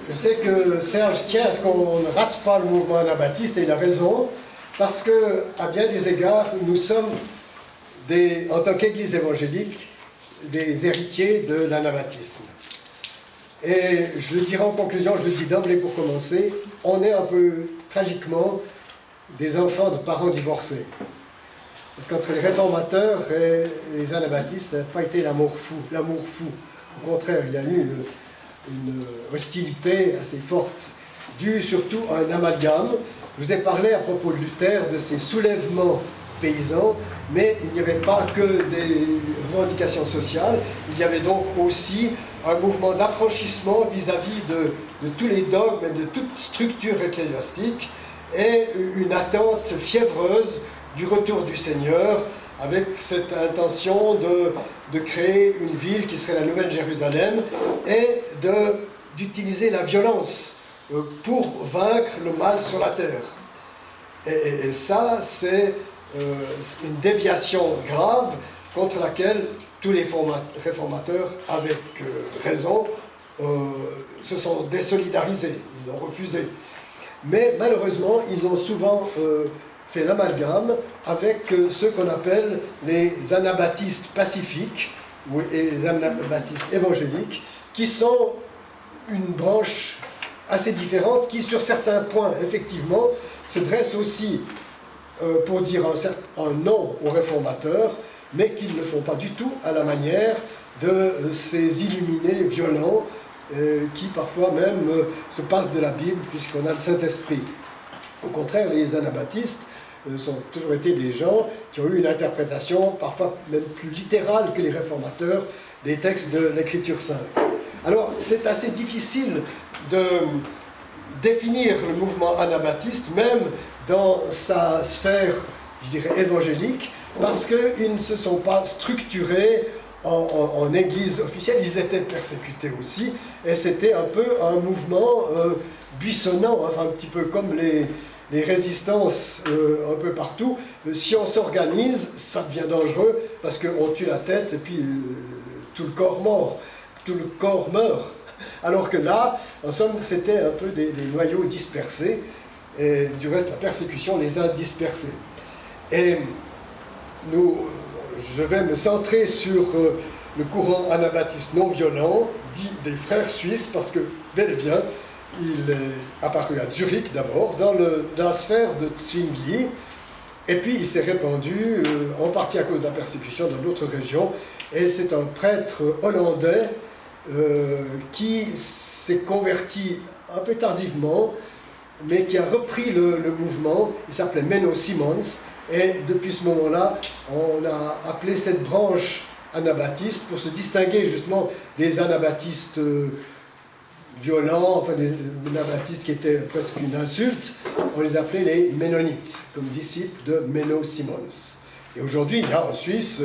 Je sais que Serge tient à ce qu'on ne rate pas le mouvement anabaptiste, et il a raison, parce que, à bien des égards, nous sommes, en tant qu'Église évangélique, des héritiers de l'anabaptisme. Et je le dirai en conclusion, je le dis d'emblée pour commencer, on est un peu, tragiquement, des enfants de parents divorcés. Parce qu'entre les réformateurs et les anabaptistes, ça n'a pas été l'amour fou. Au contraire, il y a eu une hostilité assez forte, due surtout à un amalgame. Je vous ai parlé à propos de Luther, de ses soulèvements paysans, mais il n'y avait pas que des revendications sociales, il y avait donc aussi un mouvement d'affranchissement vis-à-vis de tous les dogmes et de toute structure ecclésiastique, et une attente fiévreuse du retour du Seigneur, avec cette intention de créer une ville qui serait la Nouvelle Jérusalem, et d'utiliser la violence pour vaincre le mal sur la terre. Et ça, c'est une déviation grave contre laquelle tous les réformateurs, avec raison, se sont désolidarisés, ils l'ont refusé. Mais malheureusement, ils ont souvent fait l'amalgame avec ceux qu'on appelle les anabaptistes pacifiques et les anabaptistes évangéliques, qui sont une branche assez différente, qui sur certains points, effectivement, se dresse aussi pour dire un non aux réformateurs, mais qui ne le font pas du tout à la manière de ces illuminés violents qui parfois même se passent de la Bible, puisqu'on a le Saint-Esprit. Au contraire, les anabaptistes ont toujours été des gens qui ont eu une interprétation parfois même plus littérale que les réformateurs des textes de l'Écriture sainte. Alors, c'est assez difficile de définir le mouvement anabaptiste, même dans sa sphère, je dirais, évangélique, parce qu'ils ne se sont pas structurés en église officielle. Ils étaient persécutés aussi, et c'était un peu un mouvement buissonnant, enfin un petit peu comme les résistances un peu partout. Si on s'organise, ça devient dangereux, parce qu'on tue la tête et puis tout le corps meurt. Alors que là, en somme, c'était un peu des noyaux dispersés, et du reste, la persécution les a dispersés. Et je vais me centrer sur le courant anabaptiste non violent, dit des frères suisses, parce que, bel et bien, il est apparu à Zurich d'abord, dans la sphère de Zwingli, et puis il s'est répandu, en partie à cause de la persécution dans d'autres régions, et c'est un prêtre hollandais qui s'est converti un peu tardivement, mais qui a repris le mouvement. Il s'appelait Menno Simons, et depuis ce moment-là, on a appelé cette branche anabaptiste pour se distinguer justement des anabaptistes violents, enfin des anabaptistes qui étaient presque une insulte. On les appelait les Ménonites, comme disciples de Menno Simons. Et aujourd'hui, il y a en Suisse,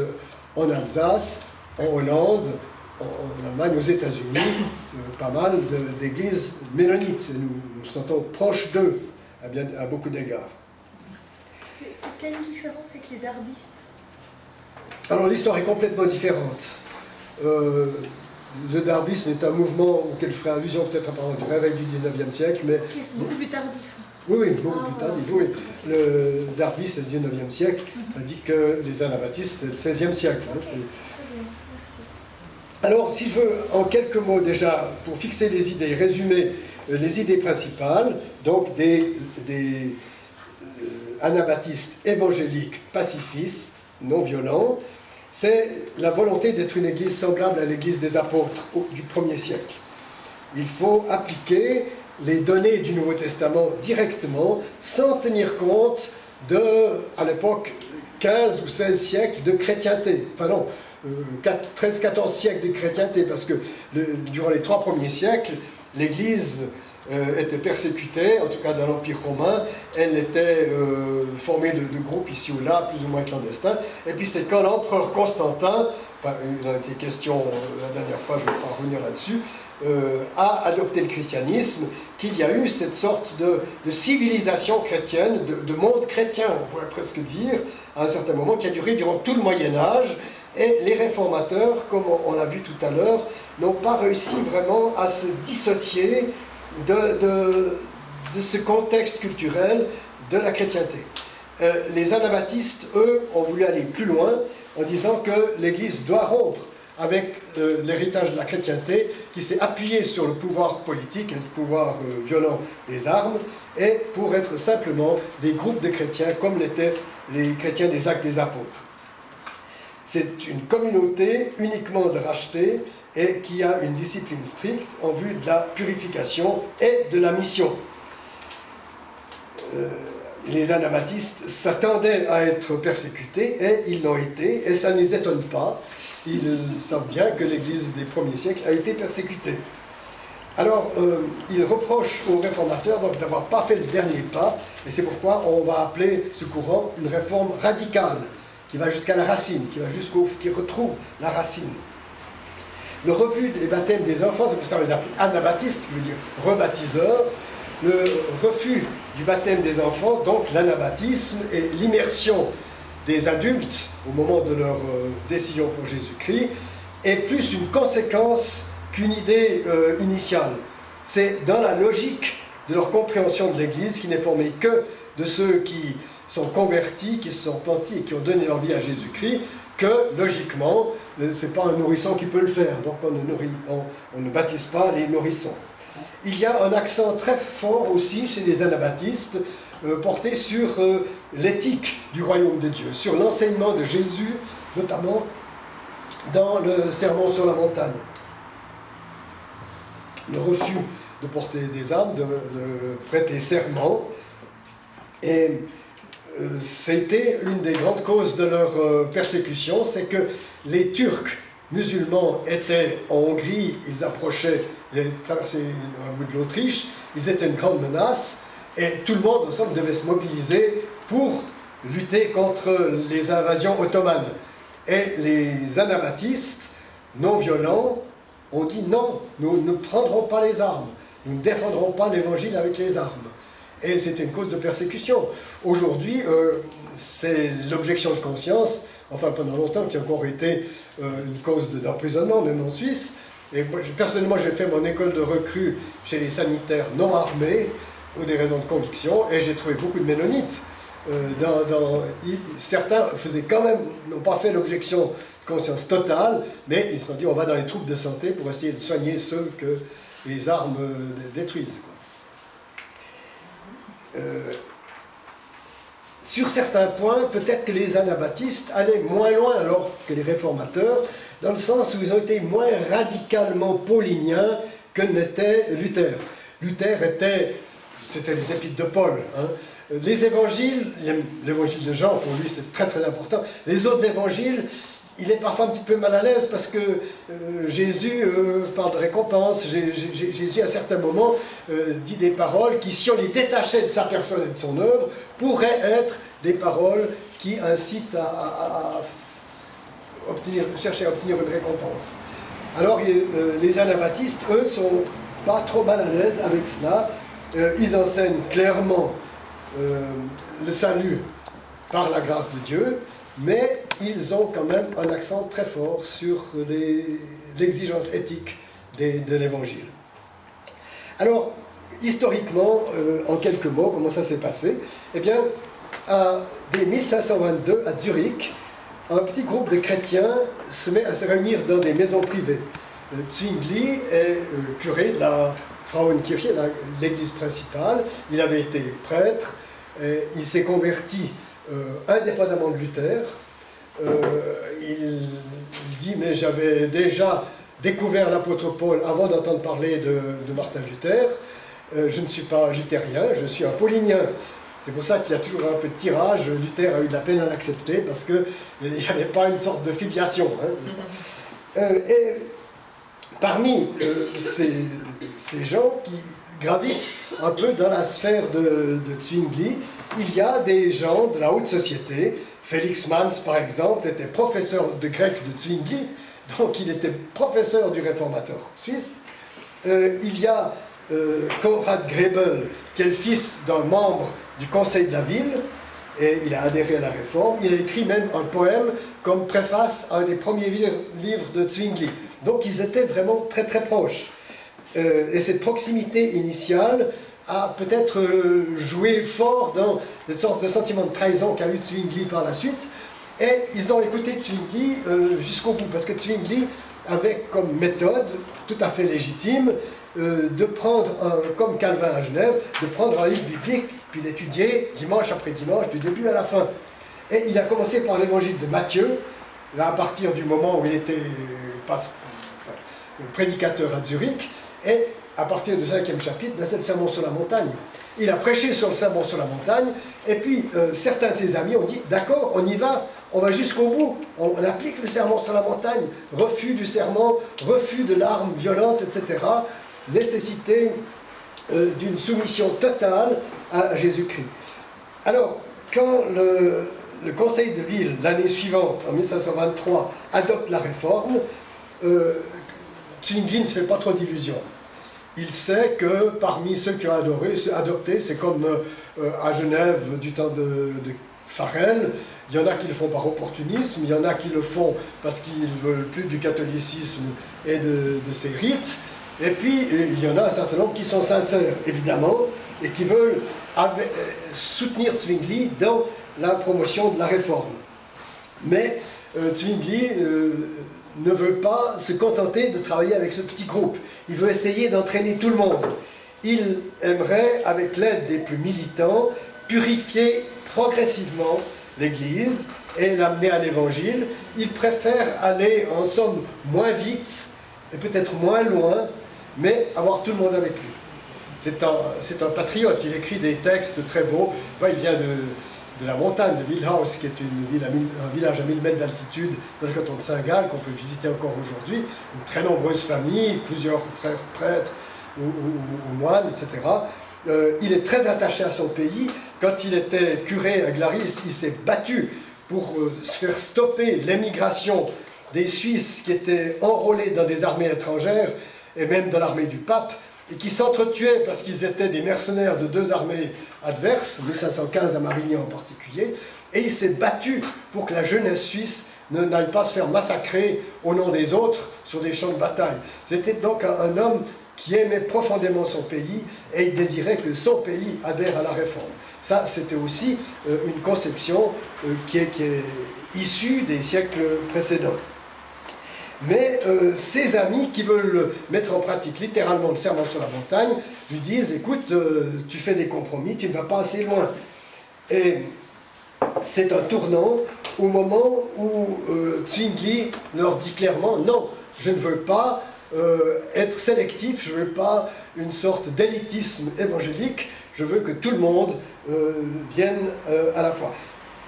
en Alsace, en Hollande, en Allemagne, aux États-Unis, pas mal d'églises ménonites. Et nous nous sentons proches d'eux à beaucoup d'égards. C'est quelle différence avec les darbistes? Alors l'histoire est complètement différente. Le darbisme est un mouvement auquel je ferai allusion peut-être en parlant du réveil du 19e siècle. Mais c'est beaucoup plus tardif. Oui, beaucoup plus tardif. Oui. Le darbisme, c'est le 19e siècle, tandis que les anabaptistes, c'est le 16e siècle. Alors, si je veux, en quelques mots déjà, pour fixer les idées, résumer les idées principales, donc des anabaptistes évangéliques, pacifistes, non violents, c'est la volonté d'être une église semblable à l'église des apôtres du 1er siècle. Il faut appliquer les données du Nouveau Testament directement, sans tenir compte de, à l'époque, 15 ou 16 siècles de chrétienté. Enfin non, 13-14 siècles de chrétienté, parce que durant les 3 premiers siècles, l'Église était persécutée, en tout cas dans l'Empire romain. Elle était formée de groupes ici ou là, plus ou moins clandestins. Et puis c'est quand l'empereur Constantin, enfin il en a été question la dernière fois, je ne vais pas revenir là-dessus, a adopté le christianisme, qu'il y a eu cette sorte de civilisation chrétienne, de monde chrétien, on pourrait presque dire, à un certain moment, qui a duré durant tout le Moyen-Âge, Et les réformateurs, comme on l'a vu tout à l'heure, n'ont pas réussi vraiment à se dissocier de ce contexte culturel de la chrétienté. Les anabaptistes, eux, ont voulu aller plus loin en disant que l'Église doit rompre avec l'héritage de la chrétienté qui s'est appuyé sur le pouvoir politique et le pouvoir violent des armes, et pour être simplement des groupes de chrétiens comme l'étaient les chrétiens des Actes des Apôtres. C'est une communauté uniquement de rachetés et qui a une discipline stricte en vue de la purification et de la mission. Les anabaptistes s'attendaient à être persécutés et ils l'ont été, et ça ne les étonne pas. Ils savent bien que l'Église des premiers siècles a été persécutée. Alors, ils reprochent aux réformateurs donc d'avoir pas fait le dernier pas, et c'est pourquoi on va appeler ce courant une réforme radicale, qui va jusqu'à la racine, qui retrouve la racine. Le refus des baptêmes des enfants, c'est pour ça qu'on les appelle anabaptistes, qui veut dire rebaptiseurs. Le refus du baptême des enfants, donc l'anabaptisme et l'immersion des adultes au moment de leur décision pour Jésus-Christ, est plus une conséquence qu'une idée initiale. C'est dans la logique de leur compréhension de l'Église, qui n'est formée que de ceux qui sont convertis, qui se sont repentis et qui ont donné leur vie à Jésus-Christ, que logiquement, ce n'est pas un nourrisson qui peut le faire, donc on ne baptise pas les nourrissons. Il y a un accent très fort aussi chez les anabaptistes, porté sur l'éthique du royaume de Dieu, sur l'enseignement de Jésus, notamment dans le Sermon sur la montagne. Le refus de porter des armes, de prêter serment, et c'était une des grandes causes de leur persécution, c'est que les Turcs musulmans étaient en Hongrie, ils approchaient, ils avaient traversé un bout de l'Autriche, ils étaient une grande menace, et tout le monde, en somme, devait se mobiliser pour lutter contre les invasions ottomanes. Et les anabaptistes, non violents, ont dit non, nous ne prendrons pas les armes, nous ne défendrons pas l'évangile avec les armes. Et c'était une cause de persécution. Aujourd'hui, c'est l'objection de conscience, enfin pendant longtemps, qui a encore été une cause d'emprisonnement, même en Suisse. Et moi, personnellement, j'ai fait mon école de recrue chez les sanitaires non armés, pour des raisons de conviction, et j'ai trouvé beaucoup de ménonites. Certains faisaient quand même, n'ont pas fait l'objection de conscience totale, mais ils se sont dit on va dans les troupes de santé pour essayer de soigner ceux que les armes détruisent. Sur certains points, peut-être que les anabaptistes allaient moins loin alors que les réformateurs, dans le sens où ils ont été moins radicalement pauliniens que n'était Luther. Luther c'était les épîtres de Paul. Hein. Les évangiles, l'évangile de Jean, pour lui, c'est très très important. Les autres évangiles, il est parfois un petit peu mal à l'aise parce que Jésus parle de récompense. Jésus, à certains moments, dit des paroles qui, si on les détachait de sa personne et de son œuvre, pourraient être des paroles qui incitent à chercher à obtenir une récompense. Alors, les anabaptistes, eux, sont pas trop mal à l'aise avec cela. Ils enseignent clairement le salut par la grâce de Dieu, mais ils ont quand même un accent très fort sur l'exigence éthique de l'Évangile. Alors, historiquement, en quelques mots, comment ça s'est passé? Eh bien, dès 1522, à Zurich, un petit groupe de chrétiens se met à se réunir dans des maisons privées. Zwingli est curé de la Frauenkirche, l'église principale. Il avait été prêtre, il s'est converti indépendamment de Luther. Il dit mais j'avais déjà découvert l'apôtre Paul avant d'entendre parler de Martin Luther. Je ne suis pas luthérien, je suis un paulinien. C'est pour ça qu'il y a toujours un peu de tirage. Luther a eu de la peine à l'accepter parce qu'il n'y avait pas une sorte de filiation. Hein. Et parmi ces gens qui gravitent un peu dans la sphère de Zwingli, il y a des gens de la haute société. Felix Manz, par exemple, était professeur de grec de Zwingli, donc il était professeur du réformateur suisse. Il y a Konrad Grebel, qui est le fils d'un membre du conseil de la ville. et il a adhéré à la Réforme. Il a écrit même un poème comme préface à un des premiers livres de Zwingli. Donc ils étaient vraiment très très proches. Et cette proximité initiale a peut-être joué fort dans cette sorte de sentiment de trahison qu'a eu Zwingli par la suite. Et ils ont écouté Zwingli jusqu'au bout, parce que Zwingli avait comme méthode, tout à fait légitime, de prendre, comme Calvin à Genève, de prendre un livre biblique, puis d'étudier dimanche après dimanche, du début à la fin. Et il a commencé par l'évangile de Matthieu, là à partir du moment où il était prédicateur à Zurich, et à partir du 5e chapitre, c'est le sermon sur la montagne. Il a prêché sur le sermon sur la montagne, et puis certains de ses amis ont dit, d'accord, on y va, on va jusqu'au bout, on applique le sermon sur la montagne, refus du serment, refus de l'arme violente, etc., nécessité d'une soumission totale à Jésus-Christ. Alors, quand le conseil de ville, l'année suivante, en 1523, adopte la réforme, Zwingli ne se fait pas trop d'illusions. Il sait que parmi ceux qui ont adopté, c'est comme à Genève du temps de Farel, il y en a qui le font par opportunisme, il y en a qui le font parce qu'ils ne veulent plus du catholicisme et de ses rites, et puis il y en a un certain nombre qui sont sincères, évidemment, et qui veulent soutenir Zwingli dans la promotion de la réforme. Mais Zwingli ne veut pas se contenter de travailler avec ce petit groupe. Il veut essayer d'entraîner tout le monde. Il aimerait, avec l'aide des plus militants, purifier progressivement l'Église et l'amener à l'Évangile. Il préfère aller, en somme, moins vite et peut-être moins loin, mais avoir tout le monde avec lui. C'est un patriote, il écrit des textes très beaux. Il vient de la montagne de Wildhaus, qui est un village à 1000 mètres d'altitude dans le canton de Saint-Gall, qu'on peut visiter encore aujourd'hui. Une très nombreuse famille, plusieurs frères prêtres ou moines, etc. Il est très attaché à son pays. Quand il était curé à Glaris, il s'est battu pour se faire stopper l'émigration des Suisses qui étaient enrôlés dans des armées étrangères, et même dans l'armée du pape, et qui s'entretuaient parce qu'ils étaient des mercenaires de deux armées adverses, 1515 à Marignan en particulier, et il s'est battu pour que la jeunesse suisse n'aille pas se faire massacrer au nom des autres sur des champs de bataille. C'était donc un homme qui aimait profondément son pays, et il désirait que son pays adhère à la réforme. Ça, c'était aussi une conception qui est issue des siècles précédents. Mais ses amis qui veulent mettre en pratique littéralement le serment sur la montagne lui disent, écoute, tu fais des compromis, tu ne vas pas assez loin. Et c'est un tournant au moment où Zwingli leur dit clairement, non, je ne veux pas être sélectif, je ne veux pas une sorte d'élitisme évangélique, je veux que tout le monde vienne à la fois.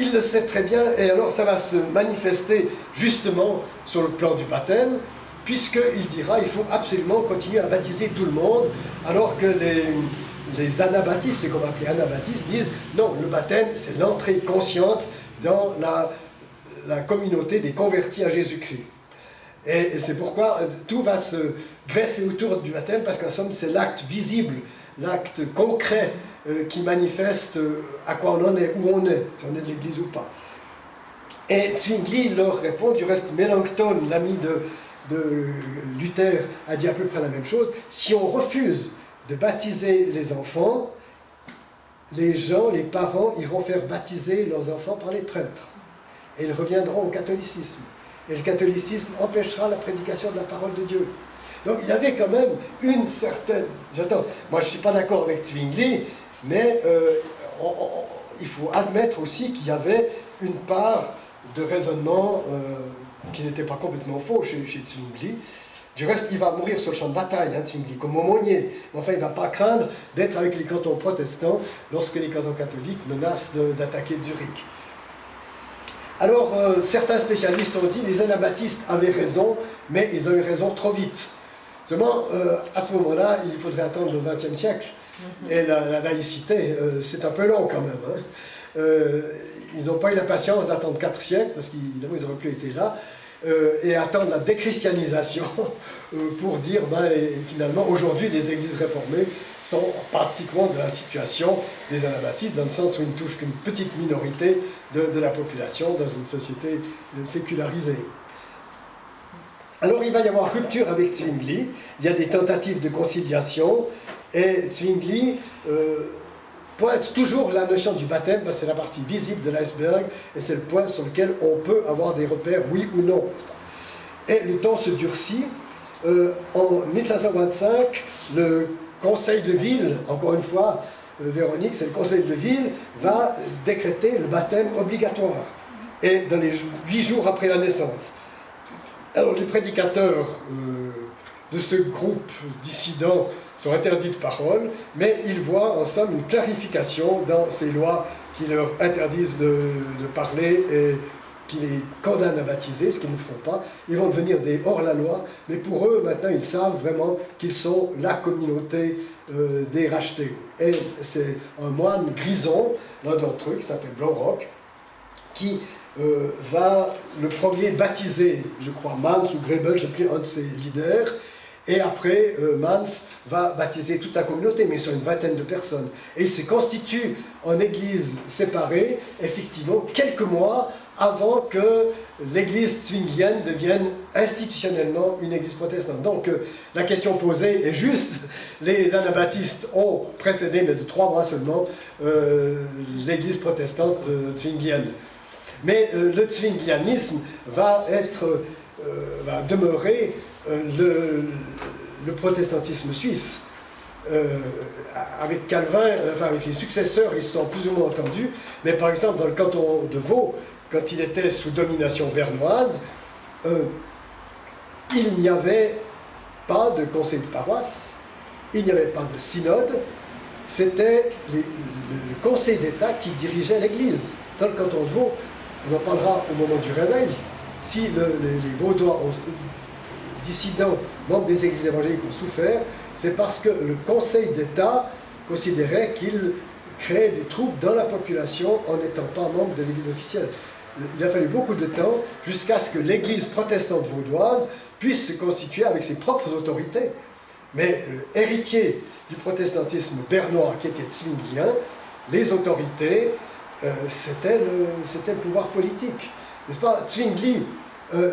Il le sait très bien, et alors ça va se manifester justement sur le plan du baptême, puisqu'il dira il faut absolument continuer à baptiser tout le monde, alors que les anabaptistes, ce qu'on va appeler anabaptistes, disent non, le baptême c'est l'entrée consciente dans la communauté des convertis à Jésus-Christ. Et c'est pourquoi tout va se greffer autour du baptême, parce qu'en somme c'est l'acte visible, l'acte concret qui manifeste à quoi on en est, où on est, si on est de l'Église ou pas. Et Zwingli leur répond, du reste Melanchthon, l'ami de Luther, a dit à peu près la même chose, si on refuse de baptiser les enfants, les gens, les parents iront faire baptiser leurs enfants par les prêtres. Et ils reviendront au catholicisme. Et le catholicisme empêchera la prédication de la parole de Dieu. Donc il y avait quand même une certaine... Moi je ne suis pas d'accord avec Zwingli, mais il faut admettre aussi qu'il y avait une part de raisonnement qui n'était pas complètement faux chez Zwingli. Du reste, il va mourir sur le champ de bataille, Zwingli, comme aumônier. Mais enfin, il ne va pas craindre d'être avec les cantons protestants lorsque les cantons catholiques menacent d'attaquer Zurich. Alors, certains spécialistes ont dit que les anabaptistes avaient raison, mais ils ont eu raison trop vite. Seulement, à ce moment-là, il faudrait attendre le XXe siècle. Et la laïcité, c'est un peu long quand même. Ils n'ont pas eu la patience d'attendre 4 siècles, parce qu'évidemment, ils n'auraient plus été là. et attendent la déchristianisation pour dire, finalement, aujourd'hui, les églises réformées sont pratiquement dans la situation des anabaptistes, dans le sens où ils ne touchent qu'une petite minorité de la population dans une société sécularisée. Alors il va y avoir rupture avec Zwingli, il y a des tentatives de conciliation, et Zwingli pointe toujours la notion du baptême, parce que c'est la partie visible de l'iceberg, et c'est le point sur lequel on peut avoir des repères, oui ou non. Et le temps se durcit. En 1525, le conseil de ville, encore une fois, Véronique, c'est le conseil de ville, va décréter le baptême obligatoire, et dans les 8 jours après la naissance. Alors les prédicateurs de ce groupe dissident sont interdits de parole, mais ils voient en somme une clarification dans ces lois qui leur interdisent de parler et qui les condamnent à baptiser, ce qu'ils ne feront pas. Ils vont devenir des hors-la-loi, mais pour eux, maintenant, ils savent vraiment qu'ils sont la communauté des rachetés. Et c'est un moine grison, l'un d'entre eux, qui s'appelle Blaurock, qui va le premier baptiser, je crois, Mans ou Grebel, je ne sais plus, un de ses leaders, et après, Mans va baptiser toute la communauté, mais ils sont une vingtaine de personnes. Et il se constitue en église séparée, effectivement, quelques mois avant que l'église zwinglienne devienne institutionnellement une église protestante. Donc, la question posée est juste. Les anabaptistes ont précédé, mais de 3 mois seulement, l'église protestante zwinglienne. Mais le zwinglianisme va demeurer le protestantisme suisse. Avec Calvin, avec les successeurs, ils se sont plus ou moins entendus, mais par exemple dans le canton de Vaud, quand il était sous domination bernoise, il n'y avait pas de conseil de paroisse, il n'y avait pas de synode, c'était le conseil d'État qui dirigeait l'Église. Dans le canton de Vaud, on en parlera au moment du réveil, si les Vaudois dissidents, membres des églises évangéliques ont souffert, c'est parce que le Conseil d'État considérait qu'il créait du trouble dans la population en n'étant pas membre de l'église officielle. Il a fallu beaucoup de temps jusqu'à ce que l'église protestante vaudoise puisse se constituer avec ses propres autorités. Mais héritier du protestantisme bernois qui était zwinglien, les autorités, c'était le pouvoir politique. N'est-ce pas? Zwingli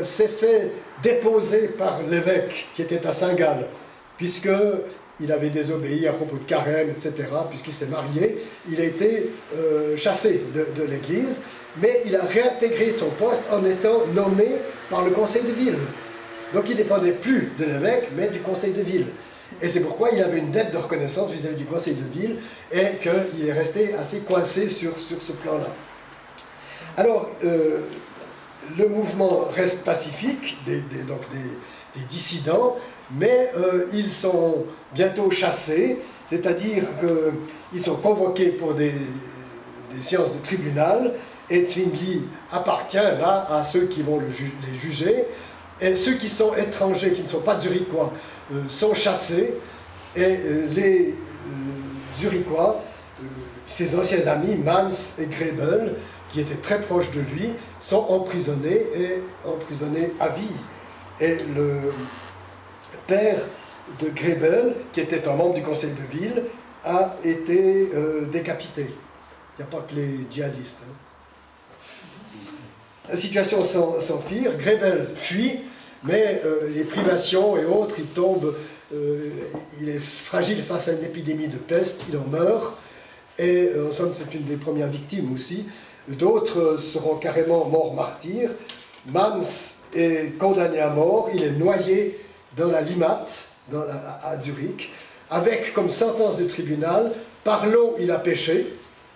s'est fait déposer par l'évêque qui était à Saint-Gall, puisqu'il avait désobéi à propos de carême, etc., puisqu'il s'est marié, il a été chassé de l'église, mais il a réintégré son poste en étant nommé par le conseil de ville. Donc il ne dépendait plus de l'évêque, mais du conseil de ville. Et c'est pourquoi il avait une dette de reconnaissance vis-à-vis du conseil de ville, et qu'il est resté assez coincé sur ce plan-là. Alors, le mouvement reste pacifique, donc des dissidents, mais ils sont bientôt chassés, c'est-à-dire qu'ils sont convoqués pour des séances de tribunal, et Zwingli appartient là à ceux qui vont les juger, et ceux qui sont étrangers, qui ne sont pas zurichois, sont chassés, et les zurichois, ses anciens amis, Mans et Grebel, qui étaient très proches de lui, sont emprisonnés à vie. Et le père de Grebel, qui était un membre du conseil de ville, a été décapité. Il n'y a pas que les djihadistes. La situation s'empire, Grebel fuit, mais les privations et autres, il tombe, il est fragile face à une épidémie de peste, il en meurt, et en somme c'est une des premières victimes aussi. D'autres seront carrément morts martyrs. Mans est condamné à mort, il est noyé dans la Limate, à Zurich, avec comme sentence de tribunal, par l'eau il a péché,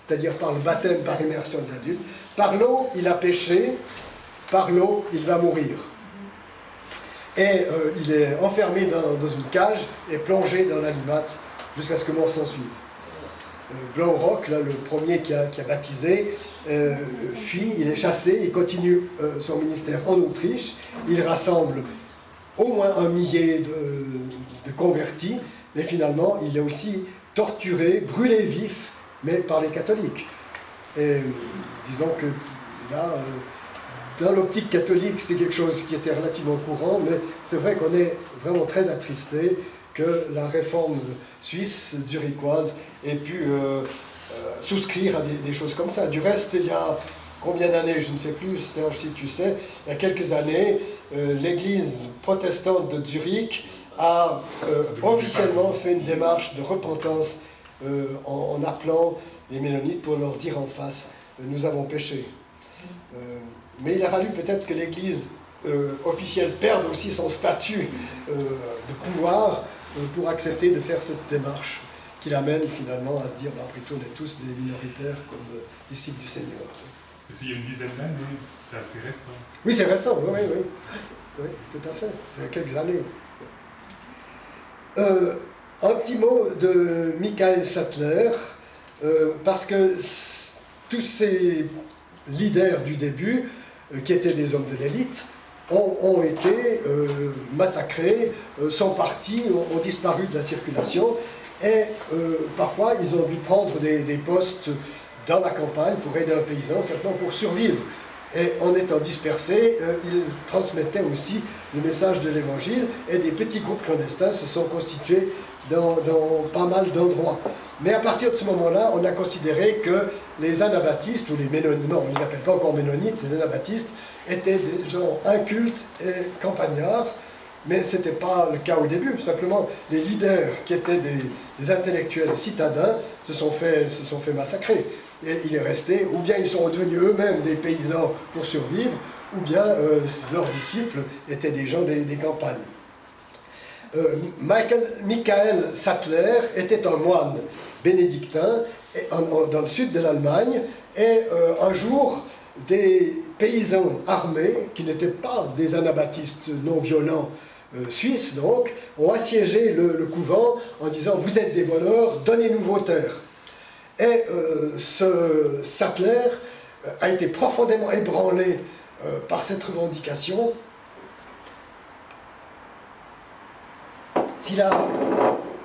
c'est-à-dire par le baptême par immersion des adultes, par l'eau il a péché, par l'eau il va mourir. Et il est enfermé dans une cage et plongé dans la Limate jusqu'à ce que mort s'ensuive. Blaurock, là, le premier qui a baptisé, fuit, il est chassé, il continue son ministère en Autriche, il rassemble au moins 1 millier de convertis, mais finalement il est aussi torturé, brûlé vif, mais par les catholiques. Et disons que là, dans l'optique catholique, c'est quelque chose qui était relativement courant, mais c'est vrai qu'on est vraiment très attristé que la réforme suisse, zurichoise, ait pu souscrire à des choses comme ça. Du reste, il y a combien d'années, je ne sais plus, Serge, si tu sais, il y a quelques années, l'église protestante de Zurich a officiellement fait une démarche de repentance en appelant les Mennonites pour leur dire en face, nous avons péché. Mais il a fallu peut-être que l'église officielle perde aussi son statut de pouvoir pour accepter de faire cette démarche qui l'amène finalement à se dire, après tout, on est tous des minoritaires comme disciples du Seigneur. Parce qu'il y a une dizaine d'années, c'est assez récent. Oui, c'est récent, oui, oui. Oui, tout à fait, c'est il y a quelques années. Un petit mot de Michael Sattler, parce que tous ces leaders du début, qui étaient des hommes de l'élite, ont été massacrés, sont partis, ont disparu de la circulation, et parfois ils ont dû prendre des postes dans la campagne pour aider un paysan, simplement pour survivre. Et en étant dispersés, ils transmettaient aussi le message de l'Évangile, et des petits groupes clandestins se sont constitués dans pas mal d'endroits. Mais à partir de ce moment-là, on a considéré que les anabaptistes, ou les Ménonites, non, on ne les appelle pas encore Ménonites, les anabaptistes, étaient des gens incultes et campagnards, mais ce n'était pas le cas au début. Simplement, les leaders qui étaient des intellectuels citadins se sont fait massacrer. Et il est resté, ou bien ils sont devenus eux-mêmes des paysans pour survivre, ou bien leurs disciples étaient des gens des campagnes. Michael Sattler était un moine bénédictin dans le sud de l'Allemagne, et un jour, des paysans armés, qui n'étaient pas des anabaptistes non violents suisses, donc, ont assiégé le couvent en disant « Vous êtes des voleurs, donnez-nous vos terres ». Et ce Sattler a été profondément ébranlé par cette revendication. S'il a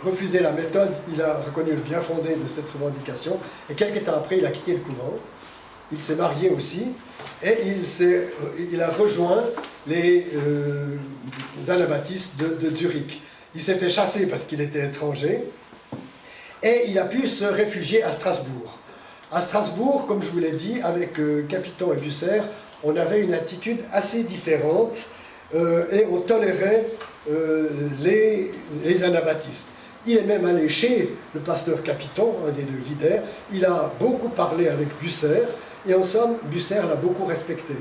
refusé la méthode, il a reconnu le bien fondé de cette revendication, et quelques temps après, il a quitté le couvent, il s'est marié aussi, et il a rejoint les anabaptistes de Zurich. Il s'est fait chasser parce qu'il était étranger, et il a pu se réfugier à Strasbourg. À Strasbourg, comme je vous l'ai dit, avec Capiton et Bucer, on avait une attitude assez différente, et on tolérait les anabaptistes. Il est même allé chez le pasteur Capiton, un des deux leaders. Il a beaucoup parlé avec Bucer, et en somme, Bucer l'a beaucoup respecté.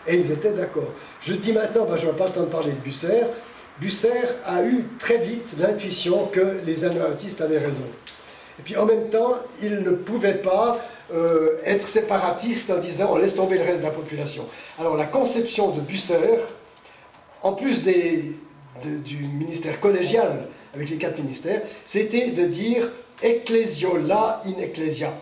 Et ils étaient d'accord. Je dis maintenant, je n'ai pas le temps de parler de Bucer. Bucer a eu très vite l'intuition que les anabaptistes avaient raison. Et puis en même temps, il ne pouvait pas être séparatiste en disant on laisse tomber le reste de la population. Alors la conception de Bucer, en plus du ministère collégial avec les 4 ministères, c'était de dire ecclesiola in ecclesia.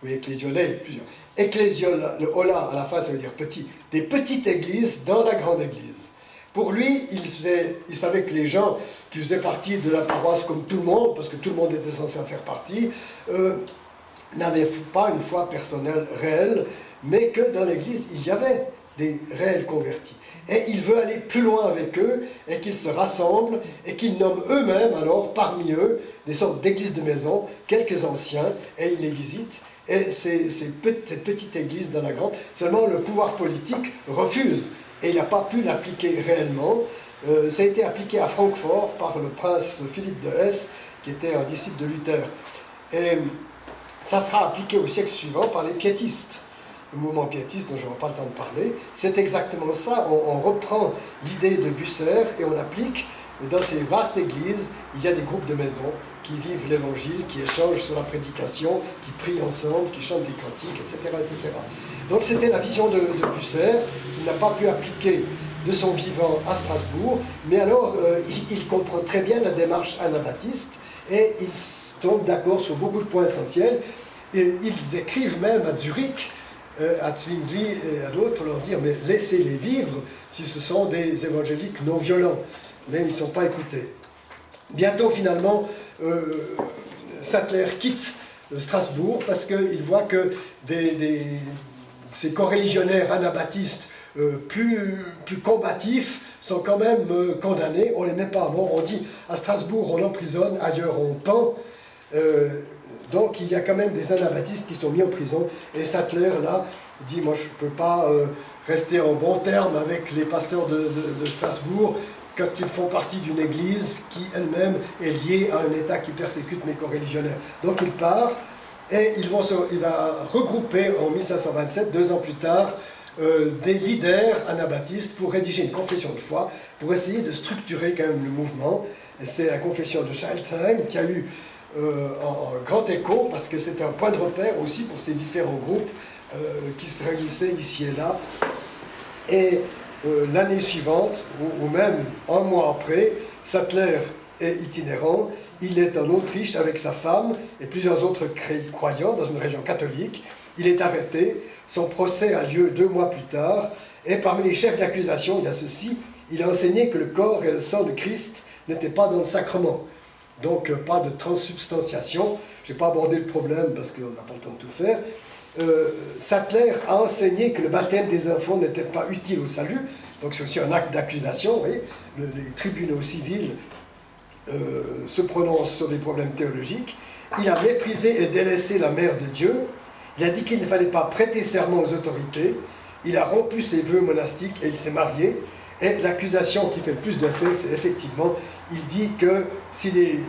Oui, ecclesiola, plusieurs. Ecclesiola, le hola à la fin ça veut dire petit. Des petites églises dans la grande église. Pour lui, il savait que les gens qui faisaient partie de la paroisse comme tout le monde, parce que tout le monde était censé en faire partie, n'avaient pas une foi personnelle réelle, mais que dans l'église, il y avait des réels convertis. Et il veut aller plus loin avec eux, et qu'ils se rassemblent, et qu'ils nomment eux-mêmes, alors, parmi eux, des sortes d'églises de maison, quelques anciens, et ils les visitent. Et cette petite église dans la grande, seulement le pouvoir politique refuse. Et il n'a pas pu l'appliquer réellement. Ça a été appliqué à Francfort par le prince Philippe de Hesse, qui était un disciple de Luther. Et ça sera appliqué au siècle suivant par les piétistes. Le mouvement piétiste, dont je n'aurai pas le temps de parler, c'est exactement ça. On reprend l'idée de Bucer et on applique. Et dans ces vastes églises, il y a des groupes de maisons qui vivent l'évangile, qui échangent sur la prédication, qui prient ensemble, qui chantent des cantiques, etc. etc. Donc c'était la vision de Bucer, qu'il n'a pas pu appliquer de son vivant à Strasbourg, mais alors il comprend très bien la démarche anabaptiste et ils tombent d'accord sur beaucoup de points essentiels. Et ils écrivent même à Zurich, à Zwingli et à d'autres pour leur dire mais laissez-les vivre si ce sont des évangéliques non violents. Mais ils ne sont pas écoutés. Bientôt, finalement, Sattler quitte Strasbourg parce qu'il voit que ces coreligionnaires anabaptistes plus combatifs sont quand même condamnés. On ne les met pas à mort. On dit à Strasbourg on emprisonne, ailleurs on pend. Donc il y a quand même des anabaptistes qui sont mis en prison. Et Sattler, là, dit moi je ne peux pas rester en bon terme avec les pasteurs de Strasbourg quand ils font partie d'une église qui elle-même est liée à un État qui persécute mes coreligionnaires. Donc il part et il va regrouper en 1527, 2 ans plus tard, des leaders anabaptistes pour rédiger une confession de foi, pour essayer de structurer quand même le mouvement. Et c'est la confession de Schiltheim qui a eu un grand écho, parce que c'est un point de repère aussi pour ces différents groupes qui se réunissaient ici et là. Et l'année suivante, ou même un mois après, Sattler est itinérant. Il est en Autriche avec sa femme et plusieurs autres croyants dans une région catholique. Il est arrêté. Son procès a lieu 2 mois plus tard. Et parmi les chefs d'accusation, il y a ceci. Il a enseigné que le corps et le sang de Christ n'étaient pas dans le sacrement. Donc pas de transsubstantiation. Je n'ai pas abordé le problème parce qu'on n'a pas le temps de tout faire. Sattler a enseigné que le baptême des enfants n'était pas utile au salut. Donc c'est aussi un acte d'accusation. Vous voyez, les tribunaux civils se prononcent sur des problèmes théologiques. Il a méprisé et délaissé la mère de Dieu. Il a dit qu'il ne fallait pas prêter serment aux autorités. Il a rompu ses vœux monastiques et il s'est marié. Et l'accusation qui fait le plus d'effet, c'est effectivement, il dit que si les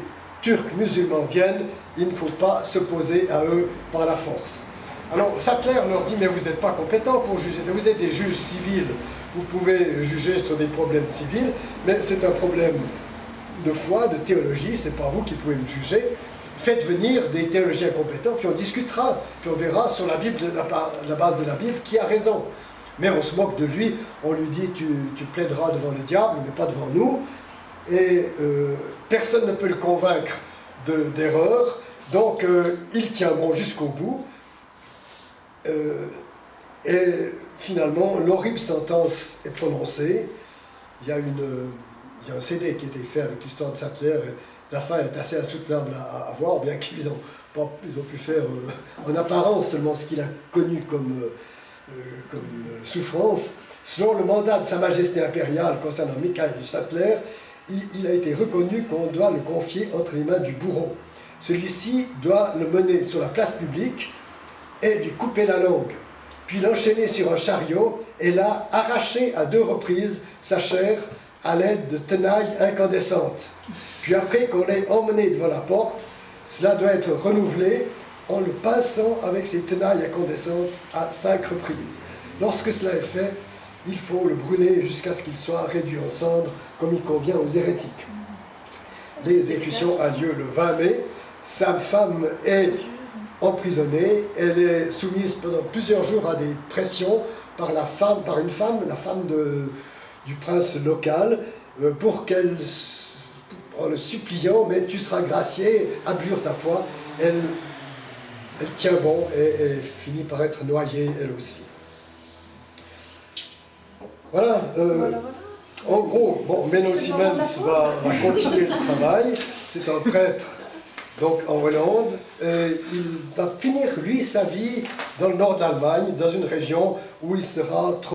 Turcs musulmans viennent, il ne faut pas s'opposer à eux par la force. Alors Sattler leur dit, mais vous n'êtes pas compétents pour juger, vous êtes des juges civils, vous pouvez juger sur des problèmes civils, mais c'est un problème de foi, de théologie, c'est pas vous qui pouvez me juger. Faites venir des théologiens compétents, puis on discutera, puis on verra sur la Bible, la base de la Bible, qui a raison. Mais on se moque de lui, on lui dit tu plaideras devant le diable, mais pas devant nous. Et personne ne peut le convaincre d'erreur, donc il tient bon jusqu'au bout. Et finalement, l'horrible sentence est prononcée. Il y a un CD qui a été fait avec l'histoire de Sattler. La fin est assez insoutenable à voir, bien qu'ils ont pu faire en apparence seulement ce qu'il a connu comme souffrance. Selon le mandat de Sa Majesté impériale concernant Michael Sattler, il a été reconnu qu'on doit le confier entre les mains du bourreau. Celui-ci doit le mener sur la place publique et lui couper la langue, puis l'enchaîner sur un chariot et là arracher à 2 reprises sa chair à l'aide de tenailles incandescentes. Puis après qu'on l'ait emmené devant la porte, cela doit être renouvelé en le pinçant avec ces tenailles incandescentes à 5 reprises. Lorsque cela est fait, il faut le brûler jusqu'à ce qu'il soit réduit en cendres, comme il convient aux hérétiques. L'exécution a lieu le 20 mai. Sa femme est emprisonnée. Elle est soumise pendant plusieurs jours à des pressions par une femme, la femme du prince local, pour qu'elle, en le suppliant, mais tu seras gracié, abjure ta foi. Elle tient bon et finit par être noyée elle aussi. Voilà. En gros, Menno Siemens va continuer le travail. C'est un prêtre donc en Hollande. Il va finir, lui, sa vie dans le nord de l'Allemagne, dans une région où il sera